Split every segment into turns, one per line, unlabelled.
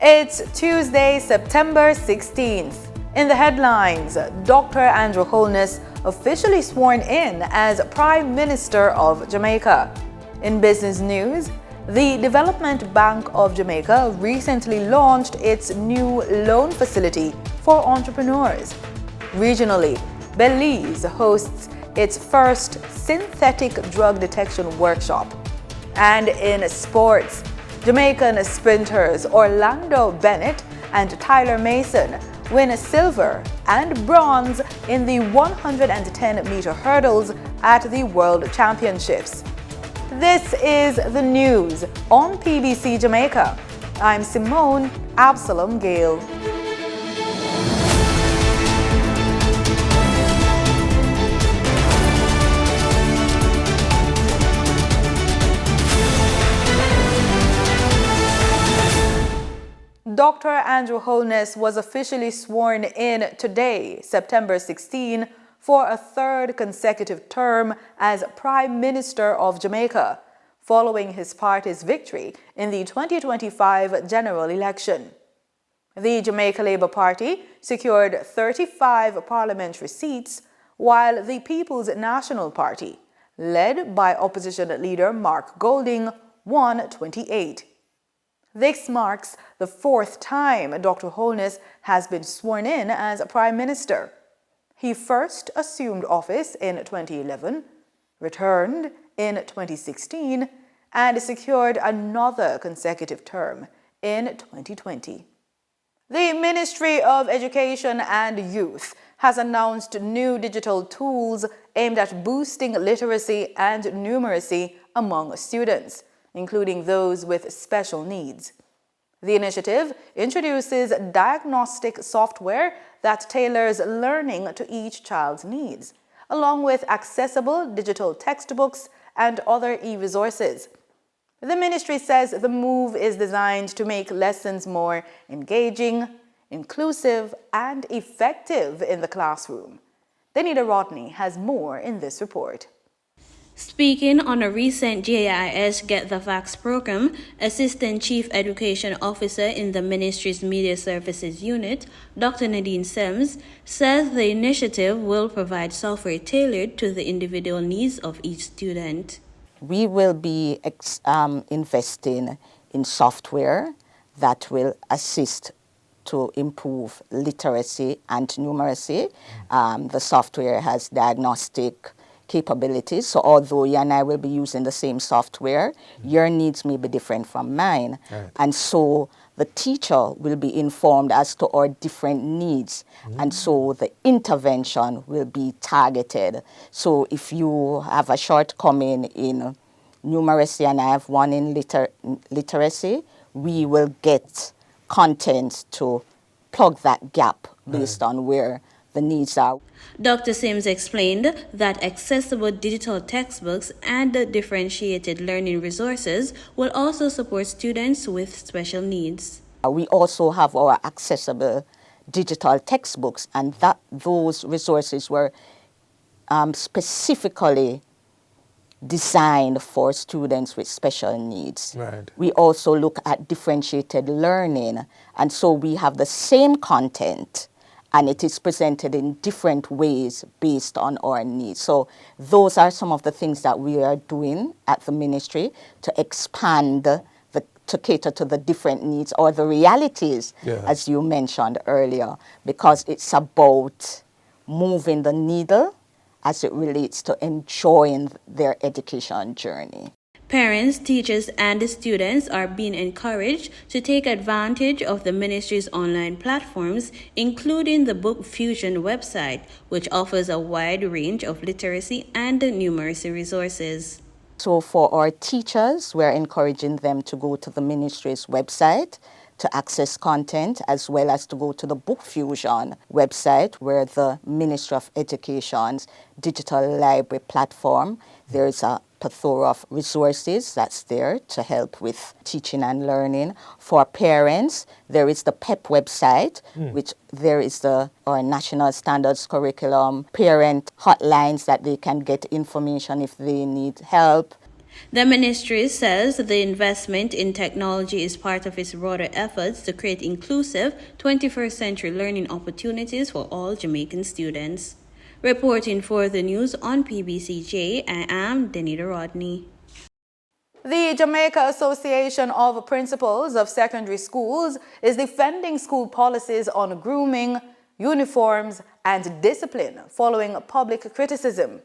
It's Tuesday, September 16th. In the headlines, Dr. Andrew Holness officially sworn in as Prime Minister of Jamaica. In business news, the Development Bank of Jamaica recently launched its new loan facility for entrepreneurs. Regionally, Belize hosts its first synthetic drug detection workshop. And in sports, Jamaican sprinters Orlando Bennett and Tyler Mason win silver and bronze in the 110-meter hurdles at the World Championships. This is the news on PBC Jamaica. I'm Simone Absalom Gale. Dr. Andrew Holness was officially sworn in today, September 16, for a third consecutive term as Prime Minister of Jamaica, following his party's victory in the 2025 general election. The Jamaica Labour Party secured 35 parliamentary seats, while the People's National Party, led by opposition leader Mark Golding, won 28. This marks the fourth time Dr. Holness has been sworn in as Prime Minister. He first assumed office in 2011, returned in 2016, and secured another consecutive term in 2020. The Ministry of Education and Youth has announced new digital tools aimed at boosting literacy and numeracy among students, including those with special needs. The initiative introduces diagnostic software that tailors learning to each child's needs, along with accessible digital textbooks and other e-resources. The ministry says the move is designed to make lessons more engaging, inclusive, and effective in the classroom. Danita Rodney has more in this report.
Speaking on a recent JIS Get the Facts program, Assistant Chief Education Officer in the Ministry's Media Services Unit, Dr. Nadine Sims, says the initiative will provide software tailored to the individual needs of each student.
We will be investing in software that will assist to improve literacy and numeracy. The software has diagnostic capabilities. So although you and I will be using the same software, your needs may be different from mine. Right. And so the teacher will be informed as to our different needs. And so the intervention will be targeted. So if you have a shortcoming in numeracy and I have one in literacy, we will get content to plug that gap based on where the needs are.
Dr. Sims explained that accessible digital textbooks and differentiated learning resources will also support students with special needs.
We also have our accessible digital textbooks, and those resources were specifically designed for students with special needs. Right. We also look at differentiated learning, and so we have the same content, and it is presented in different ways based on our needs. So those are some of the things that we are doing at the ministry to expand, to cater to the different needs or the realities, as you mentioned earlier, because it's about moving the needle as it relates to enjoying their education journey.
Parents, teachers, and students are being encouraged to take advantage of the ministry's online platforms, including the Book Fusion website, which offers a wide range of literacy and numeracy resources.
So for our teachers, we're encouraging them to go to the ministry's website to access content, as well as to go to the Book Fusion website, where the Ministry of Education's digital library platform, there's a plethora of resources that's there to help with teaching and learning. For parents, there is the PEP website, which there is our National Standards Curriculum, parent hotlines that they can get information if they need help.
The ministry says the investment in technology is part of its broader efforts to create inclusive 21st century learning opportunities for all Jamaican students. Reporting for the news on PBCJ, I am Denita Rodney.
The Jamaica Association of Principals of Secondary Schools is defending school policies on grooming, uniforms, and discipline following public criticism.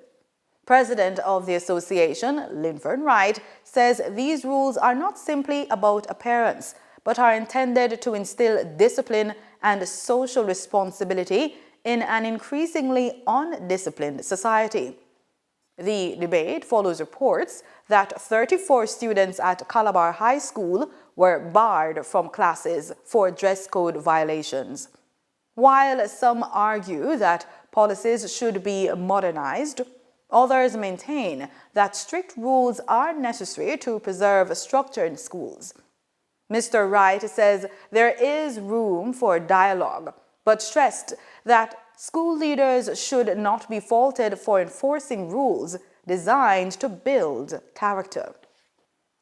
President of the association, Linford Wright, says these rules are not simply about appearance, but are intended to instill discipline and social responsibility in an increasingly undisciplined society. The debate follows reports that 34 students at Calabar High School were barred from classes for dress code violations. While some argue that policies should be modernized, others maintain that strict rules are necessary to preserve structure in schools. Mr. Wright says there is room for dialogue, but stressed that school leaders should not be faulted for enforcing rules designed to build character.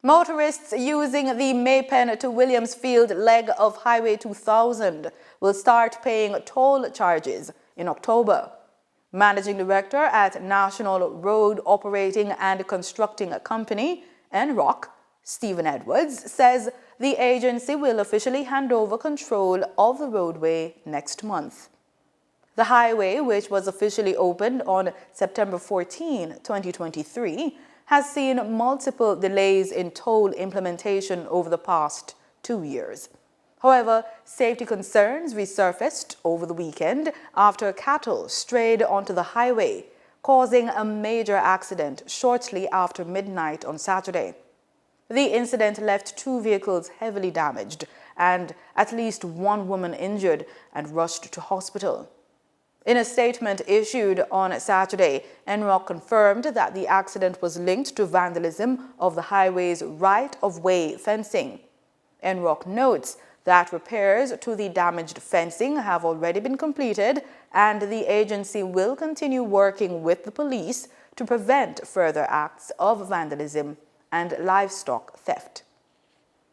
Motorists using the Maypen to Williamsfield leg of Highway 2000 will start paying toll charges in October. Managing Director at National Road Operating and Constructing Company, NROC, Stephen Edwards, says the agency will officially hand over control of the roadway next month. The highway, which was officially opened on September 14, 2023, has seen multiple delays in toll implementation over the past 2 years. However, safety concerns resurfaced over the weekend after cattle strayed onto the highway, causing a major accident shortly after midnight on Saturday. The incident left 2 vehicles heavily damaged and at least 1 woman injured and rushed to hospital. In a statement issued on Saturday, NROC confirmed that the accident was linked to vandalism of the highway's right-of-way fencing. NROC notes that repairs to the damaged fencing have already been completed, and the agency will continue working with the police to prevent further acts of vandalism and livestock theft.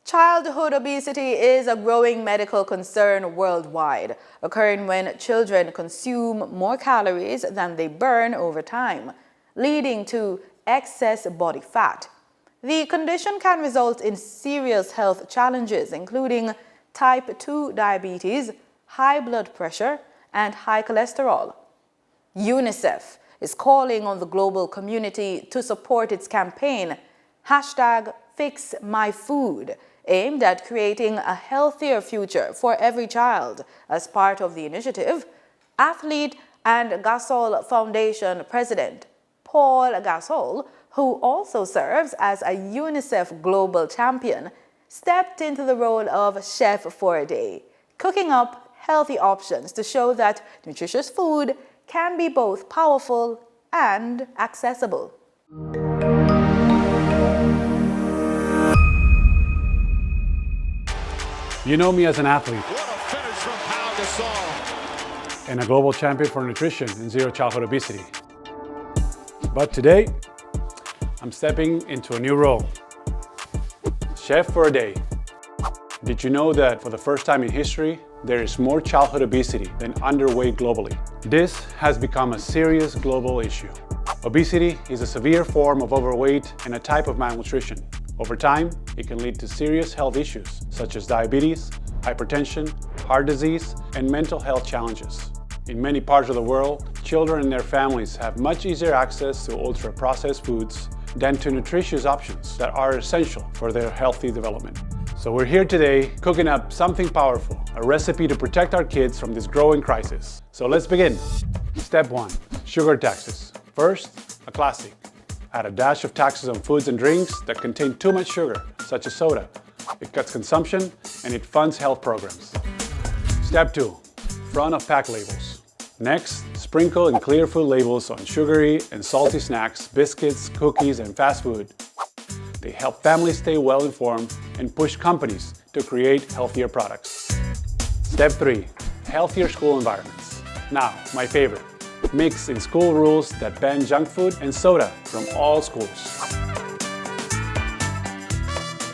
Childhood obesity is a growing medical concern worldwide, occurring when children consume more calories than they burn over time, leading to excess body fat. The condition can result in serious health challenges, including type 2 diabetes, high blood pressure, and high cholesterol. UNICEF is calling on the global community to support its campaign, #FixMyFood, aimed at creating a healthier future for every child. As part of the initiative, athlete and Gasol Foundation President Paul Gasol, who also serves as a UNICEF Global Champion, stepped into the role of chef for a day, cooking up healthy options to show that nutritious food can be both powerful and accessible.
You know me as an athlete.
What a finish from Paul Gasol.
And a global champion for nutrition and zero childhood obesity. But today, I'm stepping into a new role. Chef for a day. Did you know that for the first time in history, there is more childhood obesity than underweight globally? This has become a serious global issue. Obesity is a severe form of overweight and a type of malnutrition. Over time, it can lead to serious health issues such as diabetes, hypertension, heart disease, and mental health challenges. In many parts of the world, children and their families have much easier access to ultra-processed foods than to nutritious options that are essential for their healthy development. So we're here today cooking up something powerful, a recipe to protect our kids from this growing crisis. So let's begin. Step 1, sugar taxes. First, a classic. Add a dash of taxes on foods and drinks that contain too much sugar, such as soda. It cuts consumption and it funds health programs. Step 2, front of pack labels. Next, sprinkle and clear food labels on sugary and salty snacks, biscuits, cookies, and fast food. They help families stay well informed and push companies to create healthier products. Step 3, healthier school environments. Now, my favorite. Mix in school rules that ban junk food and soda from all schools.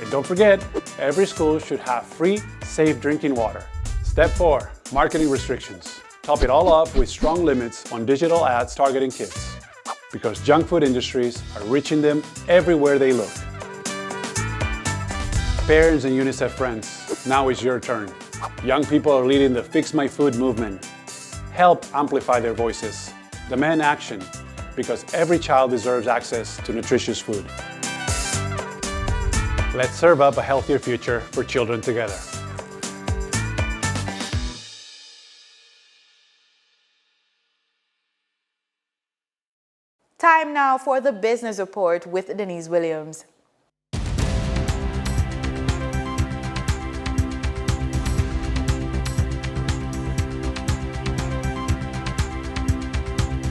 And don't forget, every school should have free, safe drinking water. Step 4, marketing restrictions. Top it all off with strong limits on digital ads targeting kids, because junk food industries are reaching them everywhere they look. Parents and UNICEF friends, now is your turn. Young people are leading the Fix My Food movement. Help amplify their voices. Demand action, because every child deserves access to nutritious food. Let's serve up a healthier future for children together.
Time now for the business report with Denise Williams.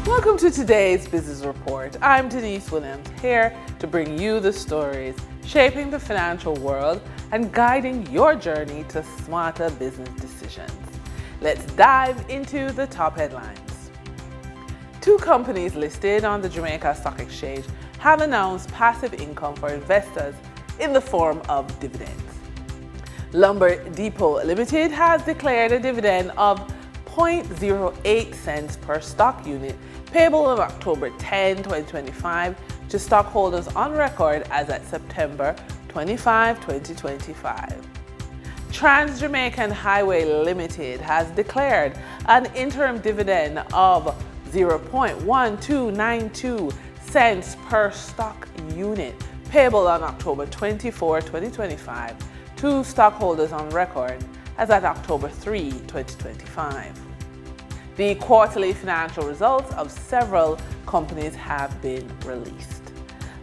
Welcome to today's business report. I'm Denise Williams, here to bring you the stories shaping the financial world and guiding your journey to smarter business decisions. Let's dive into the top headlines. 2 companies listed on the Jamaica Stock Exchange have announced passive income for investors in the form of dividends. Lumber Depot Limited has declared a dividend of 0.08 cents per stock unit payable on October 10, 2025 to stockholders on record as at September 25, 2025. Trans-Jamaican Highway Limited has declared an interim dividend of 0.1292 cents per stock unit payable on October 24, 2025 to stockholders on record as at October 3, 2025. The quarterly financial results of several companies have been released.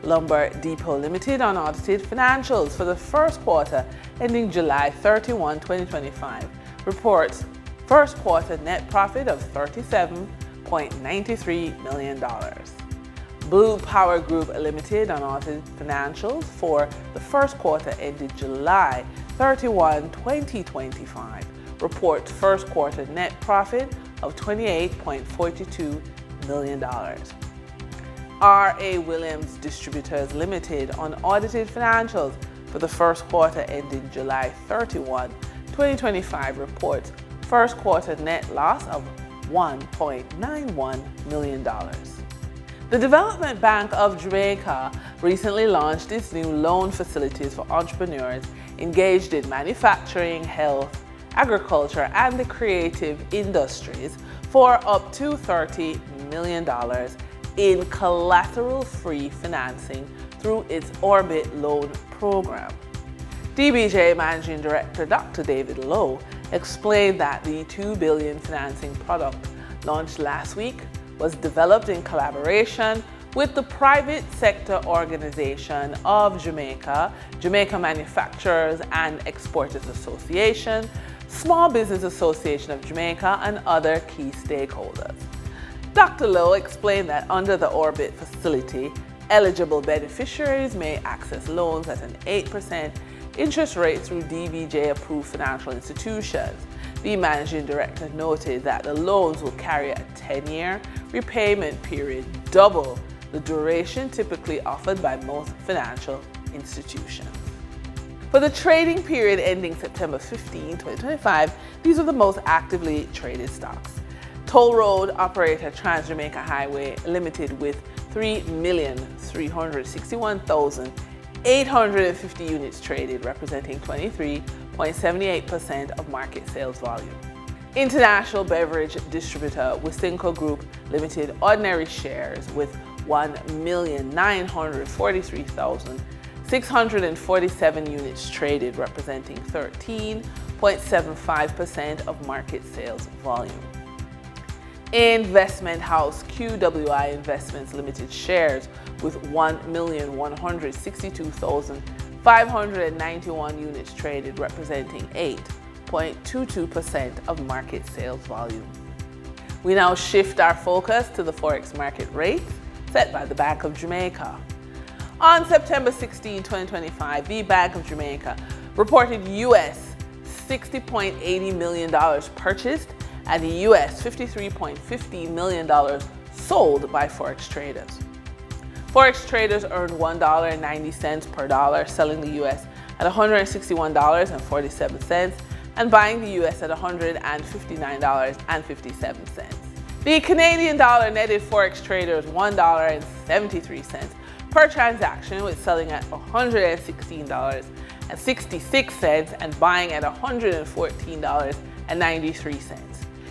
Lumber Depot Limited unaudited financials for the first quarter ending July 31, 2025 reports first quarter net profit of $37.93 million. Blue Power Group Limited unaudited financials for the first quarter ended July 31, 2025 reports first quarter net profit of $28.42 million. R.A. Williams Distributors Limited unaudited financials for the first quarter ending July 31, 2025 reports first quarter net loss of $1.91 million. The Development Bank of Jamaica recently launched its new loan facilities for entrepreneurs engaged in manufacturing, health, agriculture, and the creative industries for up to $30 million in collateral-free financing through its Orbit loan program. DBJ Managing Director Dr. David Lowe explained that the $2 billion financing product launched last week was developed in collaboration with the private sector organization of Jamaica, Jamaica Manufacturers and Exporters Association, Small Business Association of Jamaica, and other key stakeholders. Dr. Lowe explained that under the Orbit facility, eligible beneficiaries may access loans at an 8% interest rate through DBJ-approved financial institutions. The managing director noted that the loans will carry a 10-year repayment period, double the duration typically offered by most financial institutions. For the trading period ending September 15, 2025, these are the most actively traded stocks. Toll road operator Trans-Jamaica Highway Limited with 3,361,850 units traded, representing 23.78% of market sales volume. International beverage distributor Wisynco Group Limited ordinary shares with 1,943,647 units traded, representing 13.75% of market sales volume. Investment House QWI Investments Limited shares with 1,162,591 units traded, representing 8.22% of market sales volume. We now shift our focus to the Forex market rates set by the Bank of Jamaica. On September 16, 2025, the Bank of Jamaica reported US $60.80 million purchased and the US $53.50 million sold by Forex traders. Forex traders earned $1.90 per dollar, selling the US at $161.47 and buying the US at $159.57. The Canadian dollar netted forex traders $1.73 per transaction, with selling at $116.66 and buying at $114.93.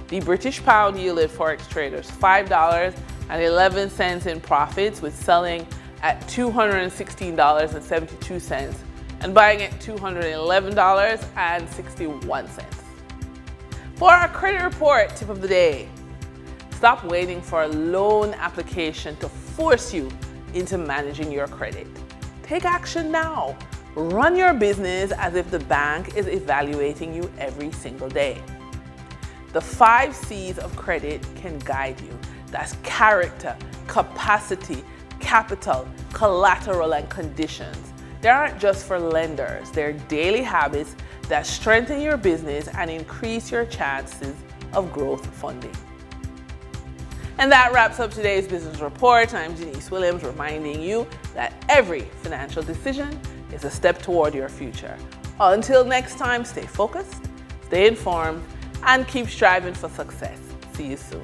The British pound yielded forex traders $5.11 in profits, with selling at $216.72 and buying at $211.61. For our credit report tip of the day, stop waiting for a loan application to force you into managing your credit. Take action now. Run your business as if the bank is evaluating you every single day. The 5 C's of credit can guide you. That's character, capacity, capital, collateral, and conditions. They aren't just for lenders. They're daily habits that strengthen your business and increase your chances of growth funding. And that wraps up today's business report. I'm Janice Williams, reminding you that every financial decision is a step toward your future. Until next time, stay focused, stay informed, and keep striving for success. See you soon.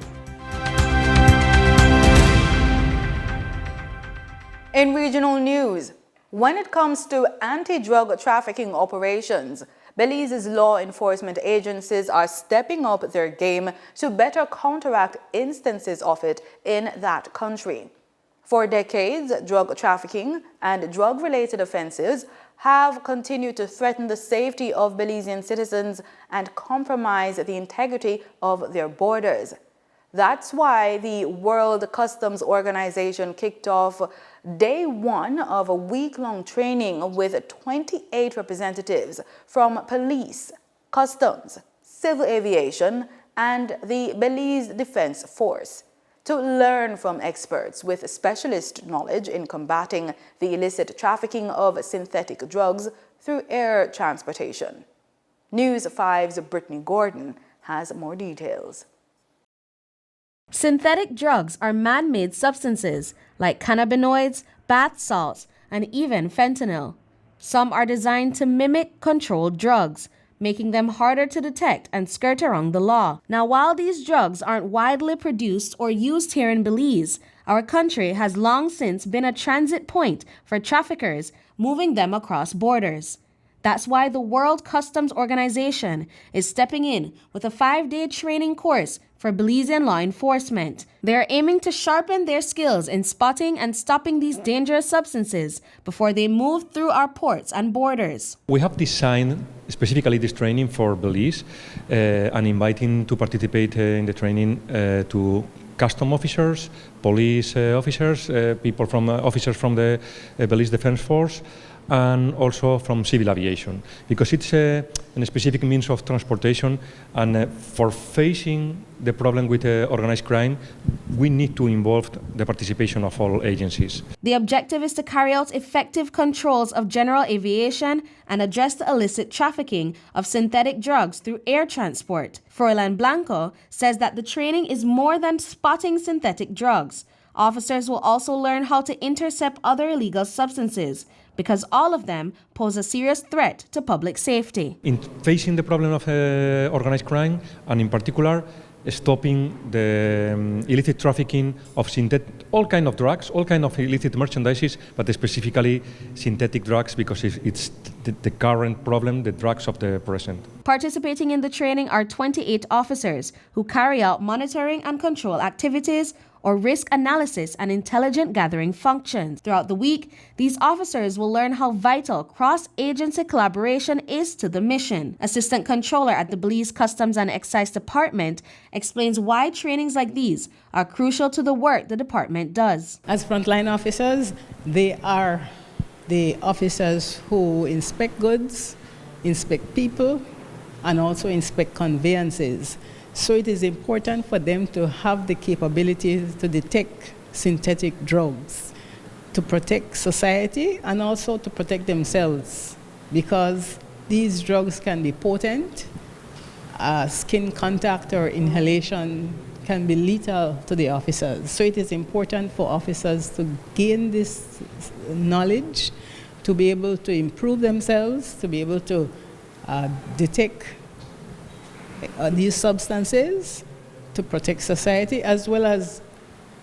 In regional news, when it comes to anti-drug trafficking operations, Belize's law enforcement agencies are stepping up their game to better counteract instances of it in that country. For decades, drug trafficking and drug-related offenses have continued to threaten the safety of Belizean citizens and compromise the integrity of their borders. That's why the World Customs Organization kicked off day 1 of a week-long training with 28 representatives from police, customs, civil aviation, and the Belize Defense Force to learn from experts with specialist knowledge in combating the illicit trafficking of synthetic drugs through air transportation. News 5's Brittany Gordon has more details.
Synthetic drugs are man-made substances like cannabinoids, bath salts, and even fentanyl. Some are designed to mimic controlled drugs, making them harder to detect and skirt around the law. Now, while these drugs aren't widely produced or used here in Belize, our country has long since been a transit point for traffickers moving them across borders. That's why the World Customs Organization is stepping in with a 5-day training course for Belizean law enforcement. They are aiming to sharpen their skills in spotting and stopping these dangerous substances before they move through our ports and borders.
We have designed specifically this training for Belize and inviting to participate in the training to custom officers, police officers, officers from the Belize Defense Force, and also from civil aviation, because it's a specific means of transportation, and for facing the problem with organized crime, we need to involve the participation of all agencies.
The objective is to carry out effective controls of general aviation and address the illicit trafficking of synthetic drugs through air transport. Froilan Blanco says that the training is more than spotting synthetic drugs. Officers will also learn how to intercept other illegal substances, because all of them pose a serious threat to public safety.
In facing the problem of organized crime, and in particular, stopping the illicit trafficking of all kind of drugs, all kind of illicit merchandises, but specifically synthetic drugs, because it's the current problem, the drugs of the present.
Participating in the training are 28 officers who carry out monitoring and control activities or risk analysis and intelligence gathering functions. Throughout the week, these officers will learn how vital cross-agency collaboration is to the mission. Assistant Controller at the Belize Customs and Excise Department explains why trainings like these are crucial to the work the department does.
As frontline officers, they are the officers who inspect goods, inspect people, and also inspect conveyances. So it is important for them to have the capabilities to detect synthetic drugs, to protect society and also to protect themselves, because these drugs can be potent. Skin contact or inhalation can be lethal to the officers. So it is important for officers to gain this knowledge to be able to improve themselves, to be able to detect these substances, to protect society, as well as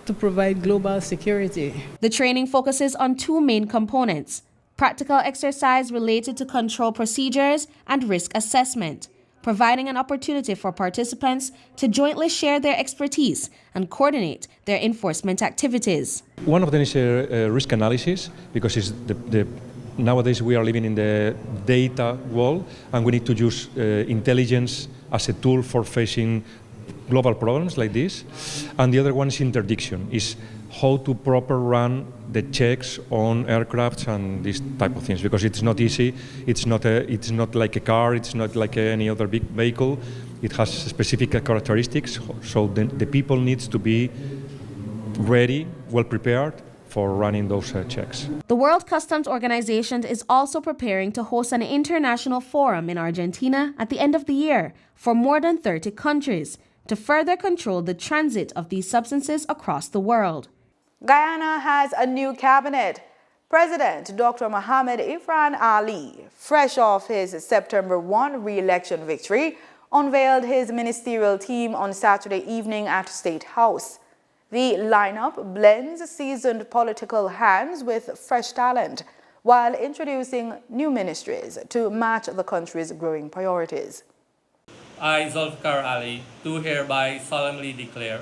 to provide global security.
The training focuses on two main components: practical exercise related to control procedures and risk assessment, providing an opportunity for participants to jointly share their expertise and coordinate their enforcement activities.
One of them is risk analysis, because it's nowadays we are living in the data world, and we need to use intelligence as a tool for facing global problems like this. And the other one is interdiction, is how to proper run the checks on aircrafts and these type of things, because it's not easy. It's not like a car. It's not like any other big vehicle. It has specific characteristics. So the people needs to be ready, well prepared for running those checks.
The World Customs Organization is also preparing to host an international forum in Argentina at the end of the year for more than 30 countries to further control the transit of these substances across the world.
Guyana has a new cabinet. President Dr. Mohamed Ifran Ali, fresh off his September 1 re-election victory, unveiled his ministerial team on Saturday evening at State House. The lineup blends seasoned political hands with fresh talent, while introducing new ministries to match the country's growing priorities.
I, Zulfikar Ali, do hereby solemnly declare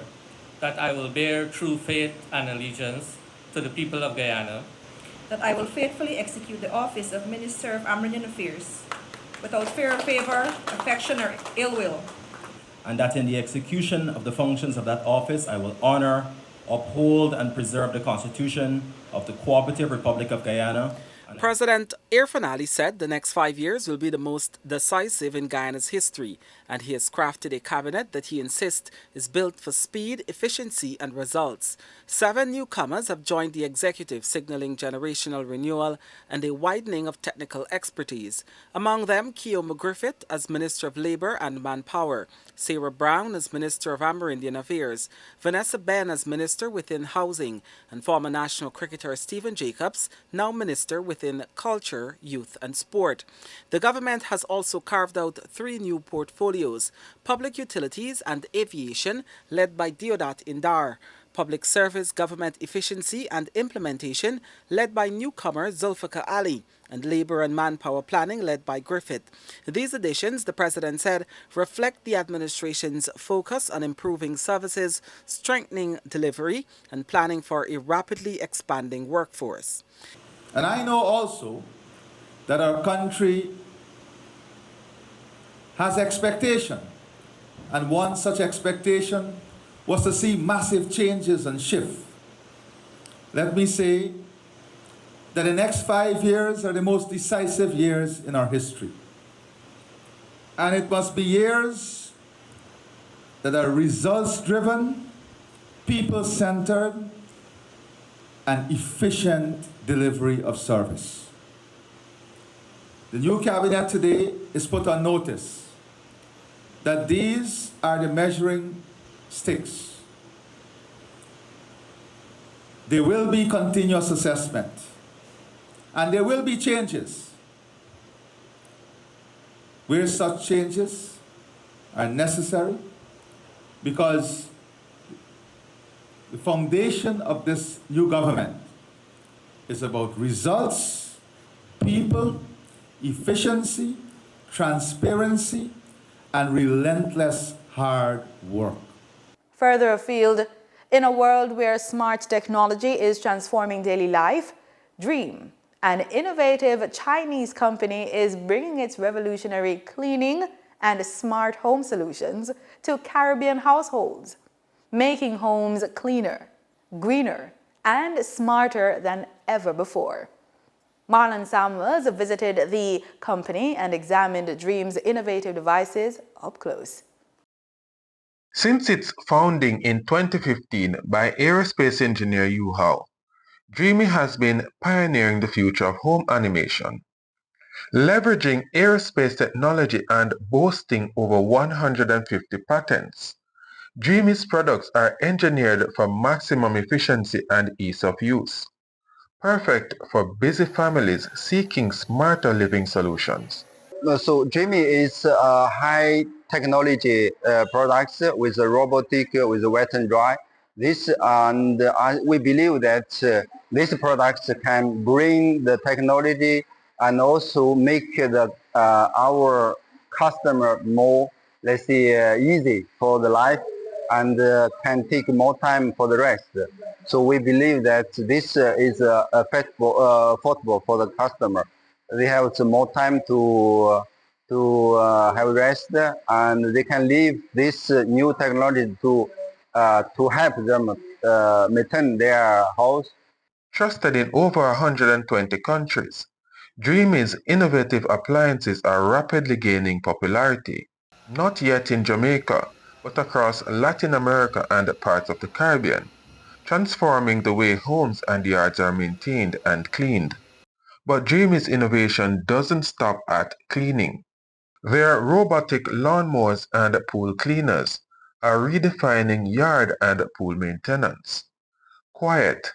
that I will bear true faith and allegiance to the people of Guyana,
that I will faithfully execute the office of Minister of Amerindian Affairs without fear or favor, affection, or ill will,
and that in the execution of the functions of that office I will honor, uphold, and preserve the Constitution of the Cooperative Republic of Guyana.
President Irfan Ali said the next 5 years will be the most decisive in Guyana's history, and he has crafted a cabinet that he insists is built for speed, efficiency, and results. 7 newcomers have joined the executive, signaling generational renewal and a widening of technical expertise. Among them, Keoma Griffith as Minister of Labour and Manpower, Sarah Brown as Minister of Amerindian Affairs, Vanessa Ben as Minister within Housing, and former national cricketer Stephen Jacobs, now Minister within Culture, Youth and Sport. The government has also carved out 3 new portfolios: Public Utilities and Aviation, led by Deodat Indar; Public Service, Government Efficiency and Implementation, led by newcomer Zulfikar Ali; and Labour and Manpower Planning, led by Griffith. These additions, the President said, reflect the administration's focus on improving services, strengthening delivery, and planning for a rapidly expanding workforce.
And I know also that our country has expectation, and one such expectation was to see massive changes and shift. Let me say that the next 5 years are the most decisive years in our history. And it must be years that are results-driven, people-centered, and efficient delivery of service. The new cabinet today is put on notice that these are the measuring sticks. There will be continuous assessment, and there will be changes where such changes are necessary, because the foundation of this new government is about results, people, efficiency, transparency, and relentless hard work.
Further afield, in a world where smart technology is transforming daily life, Dream, an innovative Chinese company, is bringing its revolutionary cleaning and smart home solutions to Caribbean households, making homes cleaner, greener, and smarter than ever before. Marlon Samuels visited the company and examined Dream's innovative devices up close.
Since its founding in 2015 by aerospace engineer Yu Hao, Dreamy has been pioneering the future of home animation. Leveraging aerospace technology and boasting over 150 patents, Dreamy's products are engineered for maximum efficiency and ease of use. perfect for busy families seeking smarter living solutions.
So Dreamy is a high technology products with a robotic, with a wet and dry. This and we believe that these products can bring the technology and also make the our customer more, let's say, easy for the life and can take more time for the rest. So we believe that this is affordable for the customer. They have some more time to have rest, and they can leave this new technology to help them maintain their house.
Trusted in over 120 countries, Dreamy's innovative appliances are rapidly gaining popularity, not yet in Jamaica, but across Latin America and parts of the Caribbean, transforming the way homes and yards are maintained and cleaned. But Dreamy's innovation doesn't stop at cleaning. Their robotic lawnmowers and pool cleaners are redefining yard and pool maintenance. Quiet,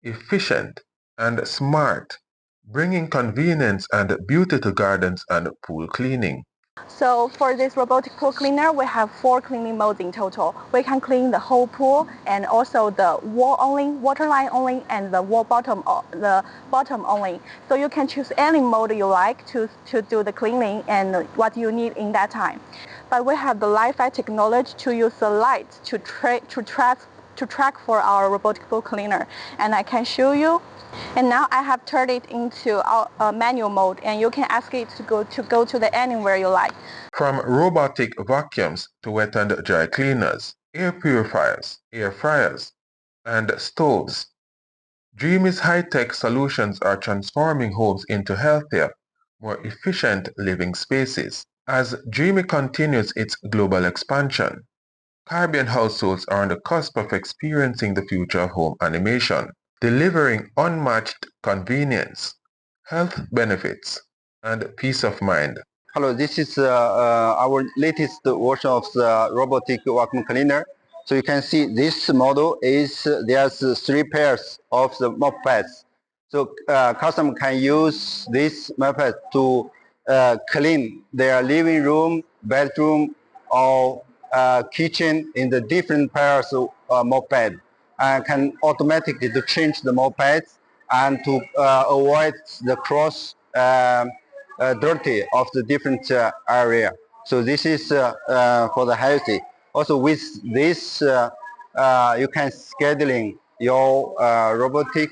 efficient, and smart, bringing convenience and beauty to gardens and pool cleaning.
So for this robotic pool cleaner, we have 4 cleaning modes in total. We can clean the whole pool and also the wall only, water line only, and the wall bottom only. So you can choose any mode you like to do the cleaning and what you need in that time. But we have the Wi-Fi technology to use the light to track for our robotic pool cleaner, and I can show you. And now I have turned it into a manual mode, and you can ask it to go to the anywhere you like.
From robotic vacuums to wet and dry cleaners, air purifiers, air fryers, and stoves, Dreamy's high-tech solutions are transforming homes into healthier, more efficient living spaces. As Dreamy continues its global expansion, Caribbean households are on the cusp of experiencing the future of home animation, delivering unmatched convenience, health benefits, and peace of mind.
Hello, this is our latest version of the robotic vacuum cleaner. So you can see this model is, there's 3 pairs of the mop pads. So customer can use this mop pad to clean their living room, bedroom, or kitchen in the different pairs of mop pad. And can automatically to change the mop pads and to avoid the cross dirty of the different area. So this is for the healthy. Also with this, you can scheduling your robotic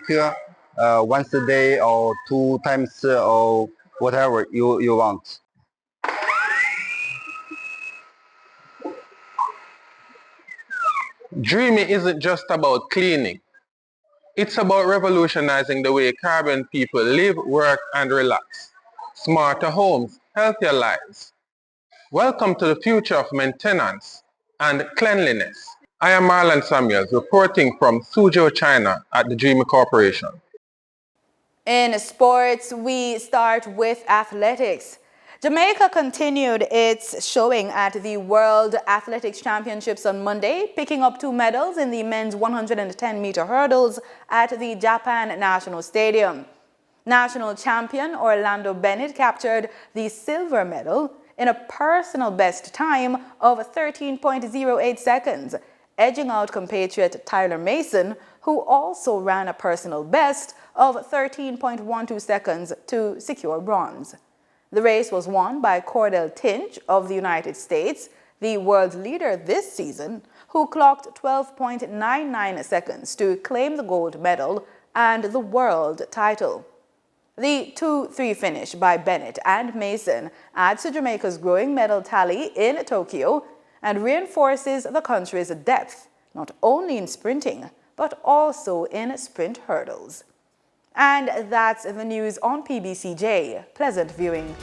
once a day or 2 times or whatever you want.
Dreamy isn't just about cleaning. It's about revolutionizing the way Caribbean people live, work, and relax. Smarter homes, healthier lives. Welcome to the future of maintenance and cleanliness. I am Marlon Samuels, reporting from Suzhou, China at the Dreamy Corporation.
In sports, we start with athletics. Jamaica continued its showing at the World Athletics Championships on Monday, picking up 2 medals in the men's 110-meter hurdles at the Japan National Stadium. National champion Orlando Bennett captured the silver medal in a personal best time of 13.08 seconds, edging out compatriot Tyler Mason, who also ran a personal best of 13.12 seconds to secure bronze. The race was won by Cordell Tinch of the United States, the world leader this season, who clocked 12.99 seconds to claim the gold medal and the world title. The 2-3 finish by Bennett and Mason adds to Jamaica's growing medal tally in Tokyo and reinforces the country's depth, not only in sprinting, but also in sprint hurdles. And that's the news on PBCJ. Pleasant viewing.